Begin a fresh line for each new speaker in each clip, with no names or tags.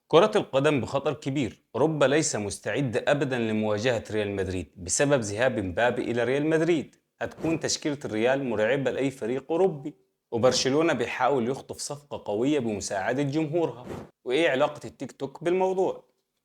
كرة القدم بخطر كبير. أوروبا ليس مستعد أبدا لمواجهة ريال مدريد بسبب ذهاب مبابي إلى ريال مدريد. هتكون تشكيلة الريال مرعبة لأي فريق أوروبي. وبرشلونة بيحاول يخطف صفقة قوية بمساعدة جمهورها. وإيه علاقة التيك توك بالموضوع؟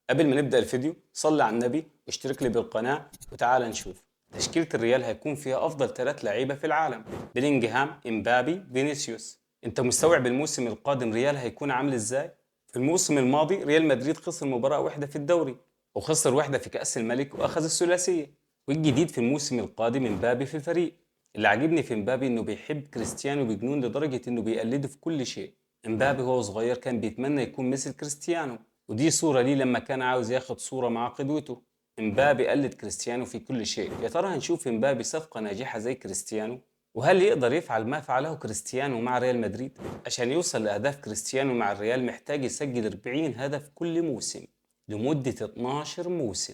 قبل ما نبدأ الفيديو صلي على النبي واشترك لي بالقناة وتعال نشوف. تشكيلة الريال هيكون فيها أفضل 3 لعيبة في العالم: بيلينغهام، إمبابي، فينيسيوس. أنت مستوعب الموسم القادم ريال هيكون عامل إزاي؟ في الموسم الماضي ريال مدريد خسر مباراة واحدة في الدوري، وخسر واحدة في كأس الملك وأخذ الثلاثية. والجديد في الموسم القادم امبابي في الفريق. اللي عاجبني في امبابي انه بيحب كريستيانو بجنون لدرجة انه بيقلده في كل شيء. امبابي وهو صغير كان بيتمنى يكون مثل كريستيانو، ودي صورة ليه لما كان عاوز ياخد صورة مع قدوته. امبابي قلد كريستيانو في كل شيء. يا ترى هنشوف امبابي صفقة ناجحة زي كريستيانو؟ وهل يقدر يفعل ما فعله كريستيانو مع ريال مدريد؟ عشان يوصل لأهداف كريستيانو مع الريال محتاج يسجل 40 هدف كل موسم لمدة 12 موسم.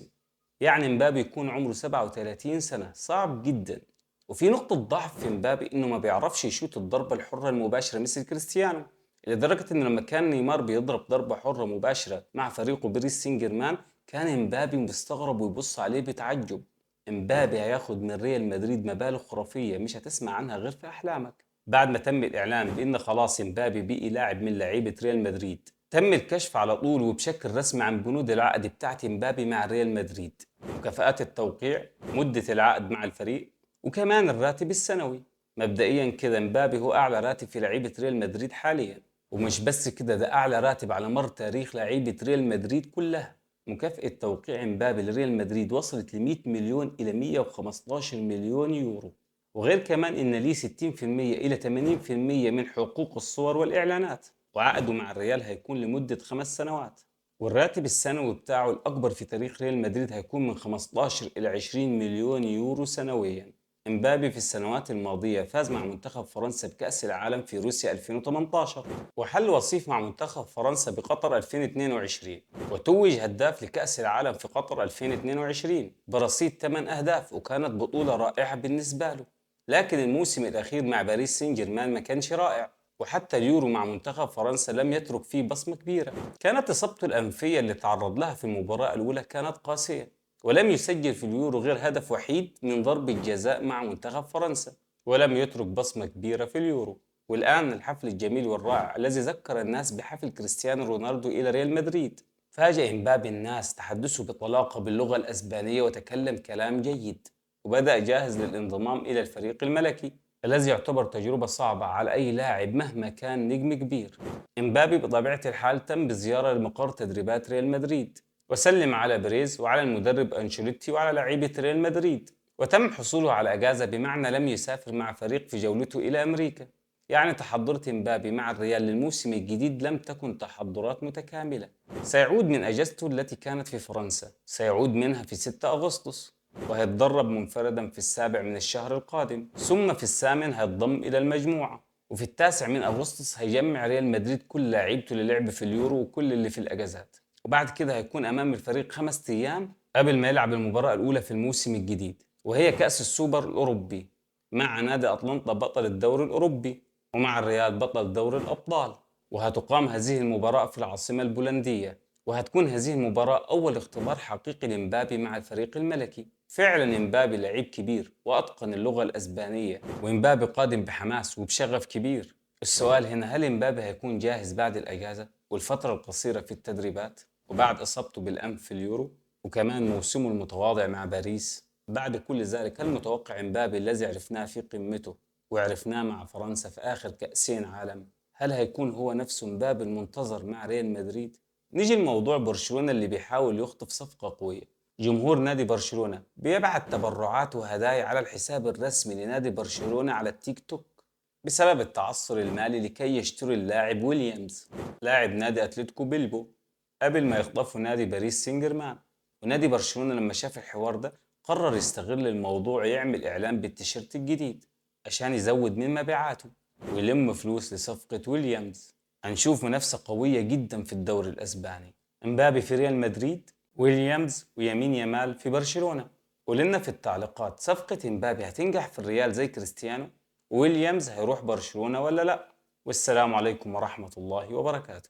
يعني مبابي يكون عمره 37 سنة، صعب جدا. وفي نقطة ضعف في مبابي انه ما بيعرفش يشوت الضربة الحرة المباشرة مثل كريستيانو، لدرجة انه لما كان نيمار بيضرب ضربة حرة مباشرة مع فريقه باريس سان جيرمان كان مبابي مستغرب ويبص عليه بتعجب. امبابي هياخد من ريال مدريد مبالغ خرافية مش هتسمع عنها غير في أحلامك. بعد ما تم الإعلان بأن خلاص امبابي بقي لاعب من لعيبة ريال مدريد، تم الكشف على طول وبشكل رسمي عن بنود العقد بتاعت امبابي مع ريال مدريد: مكافآت التوقيع، مدة العقد مع الفريق، وكمان الراتب السنوي. مبدئيا كده امبابي هو أعلى راتب في لعيبة ريال مدريد حاليا. ومش بس كده، ده أعلى راتب على مر تاريخ لعيبة ريال مدريد كلها. مكافأة توقيع امبابي لريال مدريد وصلت ل 100 مليون إلى 115 مليون يورو. وغير كمان إن ليه 60% إلى 80% من حقوق الصور والإعلانات. وعقده مع الريال هيكون لمدة 5 سنوات. والراتب السنوي بتاعه الأكبر في تاريخ ريال مدريد هيكون من 15 إلى 20 مليون يورو سنويا. امبابي في السنوات الماضية فاز مع منتخب فرنسا بكأس العالم في روسيا 2018، وحل وصيف مع منتخب فرنسا بقطر 2022، وتوج هداف لكأس العالم في قطر 2022 برصيد 8 أهداف، وكانت بطولة رائعة بالنسبة له. لكن الموسم الأخير مع باريس سان جيرمان ما كانش رائع، وحتى اليورو مع منتخب فرنسا لم يترك فيه بصمة كبيرة. كانت إصابته الأنفية اللي تعرض لها في المباراة الأولى كانت قاسية، ولم يسجل في اليورو غير هدف وحيد من ضربة جزاء مع منتخب فرنسا، ولم يترك بصمة كبيرة في اليورو. والآن الحفل الجميل والرائع الذي ذكر الناس بحفل كريستيانو رونالدو إلى ريال مدريد. فاجأ إمبابي الناس تحدثه بطلاقة باللغة الأسبانية وتكلم كلام جيد، وبدأ جاهز للانضمام إلى الفريق الملكي الذي يعتبر تجربة صعبة على أي لاعب مهما كان نجم كبير. إمبابي بطبيعة الحال تم بزيارة لمقر تدريبات ريال مدريد، وسلم على بريز وعلى المدرب أنشيلوتي وعلى لعيبة ريال مدريد. وتم حصوله على أجازة، بمعنى لم يسافر مع فريق في جولته إلى أمريكا. يعني تحضرات إمبابي مع الريال للموسم الجديد لم تكن تحضرات متكاملة. سيعود من أجازته التي كانت في فرنسا، سيعود منها في 6 أغسطس، وهيتدرب منفردا في السابع من الشهر القادم، ثم في الثامن هيتضم إلى المجموعة، وفي التاسع من أغسطس هيجمع ريال مدريد كل لاعيبته للعب في اليورو وكل اللي في الأجازات. وبعد كده هيكون أمام الفريق 5 أيام قبل ما يلعب المباراة الأولى في الموسم الجديد، وهي كأس السوبر الأوروبي، مع نادي أطلنطا بطل الدوري الأوروبي، ومع الريال بطل دوري الأبطال. وهتقام هذه المباراة في العاصمة البولندية، وهتكون هذه المباراة أول اختبار حقيقي لمبابي مع الفريق الملكي. فعلا مبابي لعيب كبير وأتقن اللغة الأسبانية، ومبابي قادم بحماس وبشغف كبير. السؤال هنا: هل مبابي هيكون جاهز بعد الأجازة والفترة القصيرة في التدريبات وبعد إصابته بالأنف في اليورو وكمان موسمه المتواضع مع باريس؟ بعد كل ذلك هل متوقع مبابي الذي عرفناه في قمته وعرفناه مع فرنسا في آخر كأسين عالم، هل هيكون هو نفسه مبابي المنتظر مع ريال مدريد؟ نيجي لموضوع برشلونة اللي بيحاول يخطف صفقة قوية. جمهور نادي برشلونة بيبعت تبرعات وهدايا على الحساب الرسمي لنادي برشلونة على التيك توك بسبب التعثر المالي لكي يشتري اللاعب ويليامز، لاعب نادي أتلتيكو بيلبو، قبل ما يخطفوا نادي باريس سان جيرمان. ونادي برشلونة لما شاف الحوار ده قرر يستغل الموضوع، يعمل إعلان بالتيشيرت الجديد عشان يزود من مبيعاته ويلم فلوس لصفقة ويليامز. هنشوف منافسة قوية جدا في الدوري الأسباني: امبابي في ريال مدريد، ويليامز ويمين يامال في برشلونة. قولنا في التعليقات، صفقة امبابي هتنجح في الريال زي كريستيانو؟ ويليامز هيروح برشلونة ولا لا؟ والسلام عليكم ورحمة الله وبركاته.